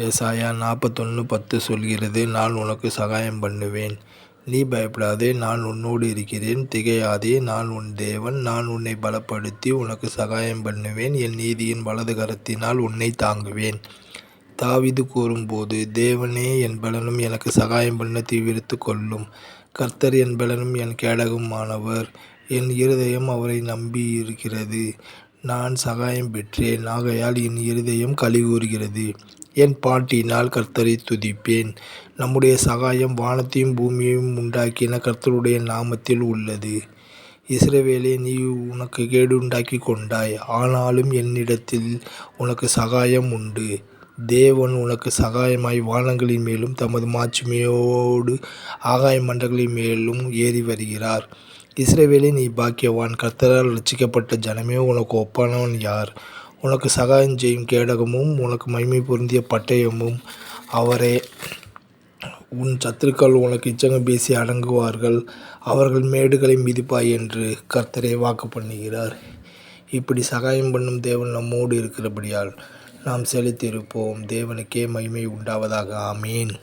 ஏசாயா 41:10 சொல்கிறது, நான் உனக்கு சகாயம் பண்ணுவேன். நீ பயப்படாதே, நான் உன்னோடு இருக்கிறேன். திகையாதே, நான் உன் தேவன். நான் உன்னை பலப்படுத்தி உனக்கு சகாயம் பண்ணுவேன். என் நீதியின் வலது கரத்தினால் உன்னை தாங்குவேன். தாவீது கூறும்போது, தேவனே என் பலனும் எனக்கு சகாயம் பண்ண தீவிரித்து கொள்ளும். கர்த்தர் என் பலனும் என் கேடகமானவர். என் இருதயம் அவரை நம்பியிருக்கிறது. நான் சகாயம் பெற்றேன், ஆகையால் என் இருதயம் களிகூறுகிறது. என் பாட்டினால் கர்த்தரை துதிப்பேன். நம்முடைய சகாயம் வானத்தையும் பூமியையும் உண்டாக்கின கர்த்தருடைய நாமத்தில் உள்ளது. இஸ்ரவேலே, நீ உனக்கு கேடு உண்டாக்கி கொண்டாய், ஆனாலும் என்னிடத்தில் உனக்கு சகாயம் உண்டு. தேவன் உனக்கு சகாயமாய் வானங்களின் மேலும் தமது மாட்சிமையோடு ஆகாய மண்டலங்களின் மேலும் ஏறி வருகிறார். இஸ்ரவேலே, நீ பாக்கியவான். கர்த்தரால் ரட்சிக்கப்பட்ட ஜனமே, உனக்கு ஒப்பானவன் யார்? உனக்கு சகாயம் செய்யும் கேடகமும் உனக்கு மகிமை பொருந்திய பட்டயமும் அவரே. உன் சத்துருக்கள் உனக்கு இச்சகம் பேசி அடங்குவார்கள். அவர்கள் மேடுகளை மிதிப்பாய் என்று கர்த்தரே வாக்கு பண்ணுகிறார். இப்படி சகாயம் பண்ணும் தேவன் நம்மோடு இருக்கிறபடியால் நாம் செலுத்தியிருப்போம். தேவனுக்கே மகிமை உண்டாவதாக. ஆமீன்.